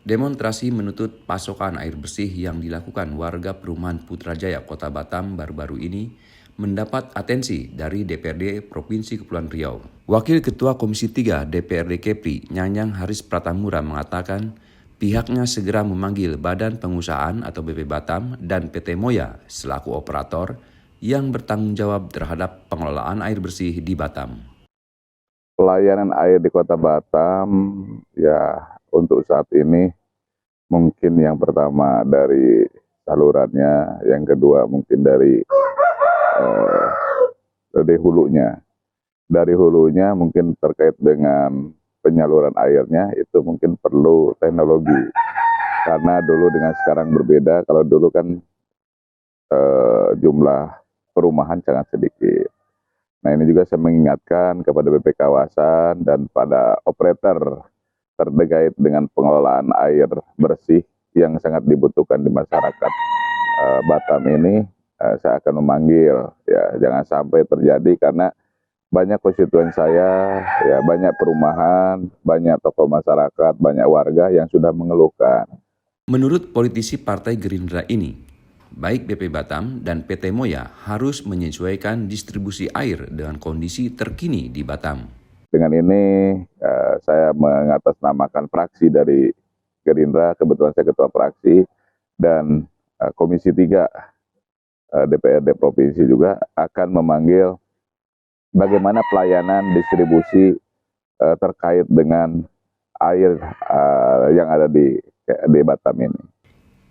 Demonstrasi menuntut pasokan air bersih yang dilakukan warga perumahan Putrajaya, Kota Batam baru-baru ini mendapat atensi dari DPRD Provinsi Kepulauan Riau. Wakil Ketua Komisi 3 DPRD Kepri, Nyanyang Haris Pratamura mengatakan pihaknya segera memanggil Badan Pengusahaan atau BP Batam dan PT Moya selaku operator yang bertanggung jawab terhadap pengelolaan air bersih di Batam. Pelayanan air di Kota Batam, ya untuk saat ini mungkin yang pertama dari salurannya, yang kedua mungkin dari hulunya. Dari hulunya mungkin terkait dengan penyaluran airnya itu mungkin perlu teknologi. Karena dulu dengan sekarang berbeda, kalau dulu kan jumlah perumahan sangat sedikit. Nah, ini juga saya mengingatkan kepada BP Kawasan dan pada operator terkait dengan pengelolaan air bersih yang sangat dibutuhkan di masyarakat Batam ini. Saya akan memanggil, ya jangan sampai terjadi karena banyak konstituen saya, ya banyak perumahan, banyak tokoh masyarakat, banyak warga yang sudah mengeluhkan. Menurut politisi Partai Gerindra ini, baik BP Batam dan PT Moya harus menyesuaikan distribusi air dengan kondisi terkini di Batam. Dengan ini saya mengatasnamakan fraksi dari Gerindra, kebetulan saya ketua fraksi, dan Komisi 3 DPRD Provinsi juga akan memanggil bagaimana pelayanan distribusi terkait dengan air yang ada di Batam ini.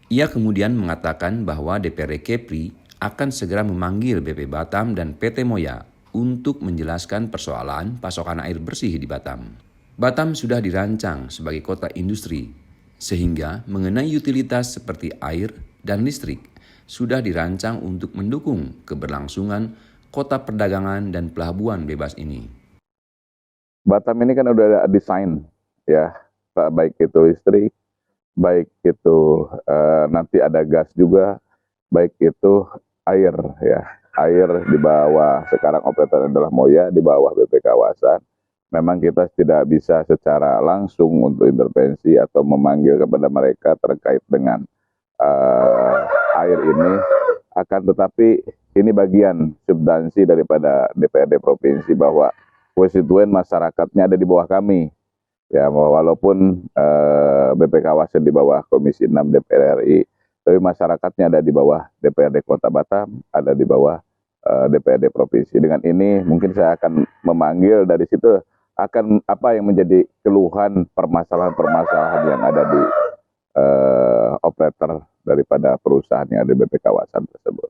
Ia kemudian mengatakan bahwa DPRD Kepri akan segera memanggil BP Batam dan PT Moya untuk menjelaskan persoalan pasokan air bersih di Batam. Batam sudah dirancang sebagai kota industri, sehingga mengenai utilitas seperti air dan listrik sudah dirancang untuk mendukung keberlangsungan kota perdagangan dan pelabuhan bebas ini. Batam ini kan udah ada desain, ya, baik itu listrik, baik itu nanti ada gas juga, baik itu air, ya, air di bawah, sekarang operator adalah Moya, di bawah BP Kawasan. Memang kita tidak bisa secara langsung untuk intervensi atau memanggil kepada mereka terkait dengan air ini, akan tetapi ini bagian substansi daripada DPRD Provinsi bahwa konstituen masyarakatnya ada di bawah kami. Ya, walaupun BP Kawasan di bawah Komisi 6 DPR RI, tapi masyarakatnya ada di bawah DPRD Kota Batam, ada di bawah DPRD Provinsi. Dengan ini mungkin saya akan memanggil dari situ akan apa yang menjadi keluhan permasalahan-permasalahan yang ada di operator daripada perusahaan yang ada di BP Kawasan tersebut.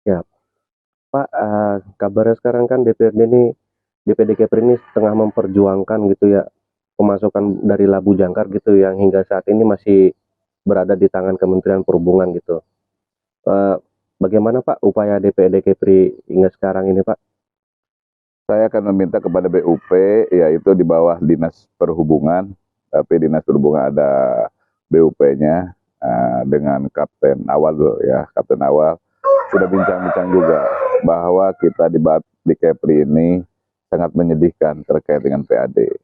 Ya, Pak, kabarnya sekarang kan DPRD Kepri ini tengah memperjuangkan gitu ya pemasukan dari Labu Jangkar gitu yang hingga saat ini masih berada di tangan Kementerian Perhubungan gitu. Bagaimana Pak upaya DPRD Kepri hingga sekarang ini Pak? Saya akan meminta kepada BUP, yaitu di bawah Dinas Perhubungan, tapi Dinas Perhubungan ada BUP-nya dengan Kapten Awal, ya, Kapten Awal sudah bincang-bincang juga bahwa kita di Kepri ini sangat menyedihkan terkait dengan PAD.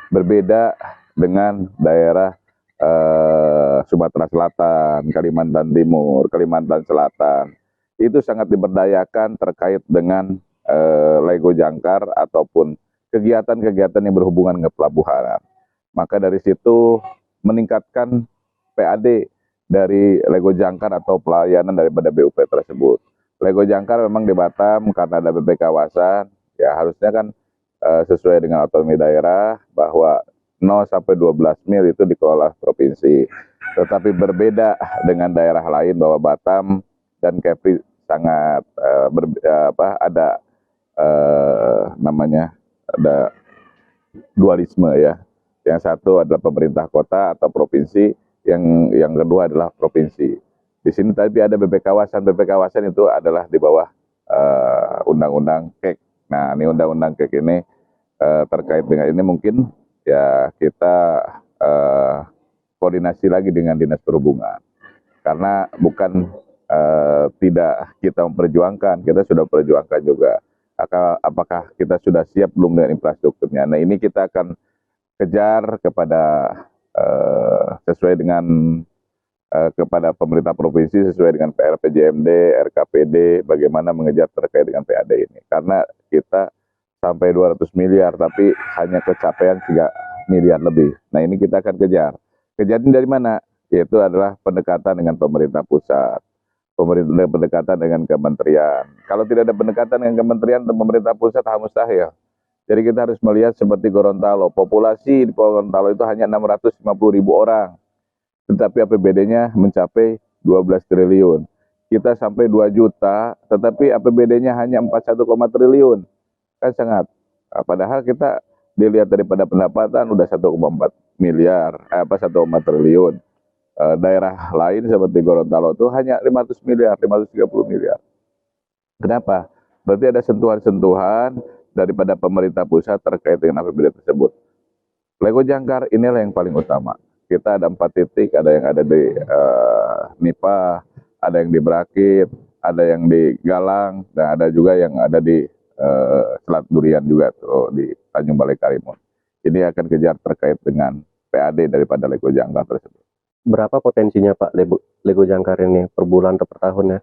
Berbeda dengan daerah Sumatera Selatan, Kalimantan Timur, Kalimantan Selatan, itu sangat diberdayakan terkait dengan Lego Jangkar ataupun kegiatan-kegiatan yang berhubungan dengan pelabuhan. Maka dari situ meningkatkan PAD dari Lego Jangkar atau pelayanan daripada BUP tersebut. Lego Jangkar memang di Batam karena ada BP Kawasan, ya harusnya kan sesuai dengan otonomi daerah bahwa 0 sampai 12 mil itu dikelola provinsi. Tetapi berbeda dengan daerah lain bahwa Batam dan Kepri sangat ada ada dualisme, ya. Yang satu adalah pemerintah kota atau provinsi, yang kedua adalah provinsi. Di sini tapi ada BP Kawasan. BP Kawasan itu adalah di bawah Undang-Undang KEK. Nah, ini Undang-Undang KEK ini terkait dengan ini mungkin ya kita koordinasi lagi dengan Dinas Perhubungan. Karena bukan tidak kita memperjuangkan, kita sudah perjuangkan juga. Apakah kita sudah siap belum dengan infrastrukturnya? Nah, ini kita akan kejar kepada sesuai dengan kepada pemerintah provinsi sesuai dengan PRPJMD, RKPD, bagaimana mengejar terkait dengan PAD ini. Karena kita sampai 200 miliar, tapi hanya kecapaian 3 miliar lebih. Nah ini kita akan kejar. Kejarnya dari mana? Yaitu adalah pendekatan dengan pemerintah pusat, pendekatan dengan kementerian. Kalau tidak ada pendekatan dengan kementerian dan pemerintah pusat, mustahil. Jadi kita harus melihat seperti Gorontalo. Populasi di Gorontalo itu hanya 650.000 orang. Tetapi APBD-nya mencapai 12 triliun. Kita sampai 2 juta, tetapi APBD-nya hanya 41, triliun. Kan sangat. Padahal kita dilihat daripada pendapatan udah 1,4 miliar, 1,4 triliun. Daerah lain seperti Gorontalo itu hanya 500 miliar, 530 miliar. Kenapa? Berarti ada sentuhan-sentuhan daripada pemerintah pusat terkait dengan APBD tersebut. Lego Jangkar inilah yang paling utama. Kita ada 4 titik, ada yang ada di Nipah, ada yang di Berakit, ada yang di Galang, dan ada juga yang ada di Selat Durian juga tuh di Tanjung Balai Karimun. Ini akan kejar terkait dengan PAD daripada Lego Jangkar tersebut. Berapa potensinya Pak Lego Jangkar ini per bulan atau per tahun ya?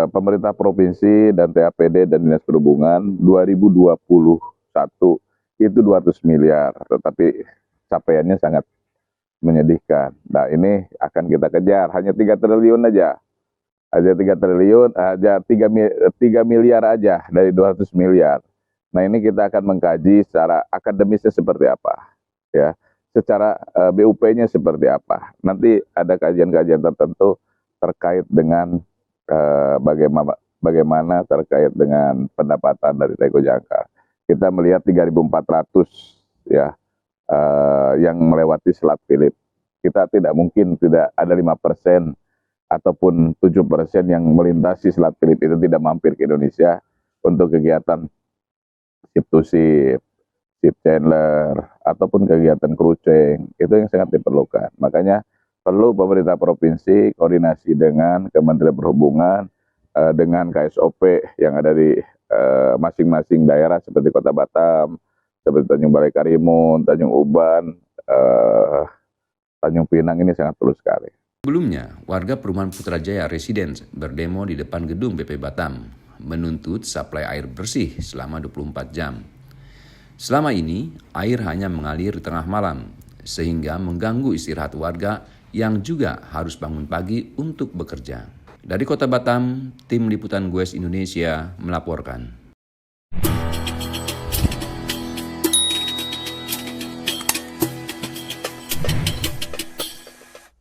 Pemerintah provinsi dan TAPD dan Dinas Perhubungan 2021 itu 200 miliar, tetapi capaiannya sangat menyedihkan. Nah ini akan kita kejar, hanya 3 triliun aja. Aja 3 triliun, aja 3 miliar aja dari 200 miliar. Nah ini kita akan mengkaji secara akademisnya seperti apa. Ya, secara BUP-nya seperti apa. Nanti ada kajian-kajian tertentu terkait dengan bagaimana terkait dengan pendapatan dari Lego Jangkar. Kita melihat 3.400 ya yang melewati Selat Philip. Kita tidak mungkin tidak ada 5% ataupun 7% yang melintasi Selat Philip itu tidak mampir ke Indonesia untuk kegiatan ship to ship, ship chandler, ataupun kegiatan cruising. Itu yang sangat diperlukan. Makanya perlu pemerintah provinsi koordinasi dengan Kementerian Perhubungan, dengan KSOP yang ada di masing-masing daerah seperti Kota Batam, seperti Tanjung Balai Karimun, Tanjung Uban, Tanjung Pinang, ini sangat perlu sekali. Sebelumnya, warga perumahan Putrajaya Residence berdemo di depan gedung BP Batam menuntut suplai air bersih selama 24 jam. Selama ini, air hanya mengalir di tengah malam, sehingga mengganggu istirahat warga yang juga harus bangun pagi untuk bekerja. Dari Kota Batam, tim liputan GOES Indonesia melaporkan.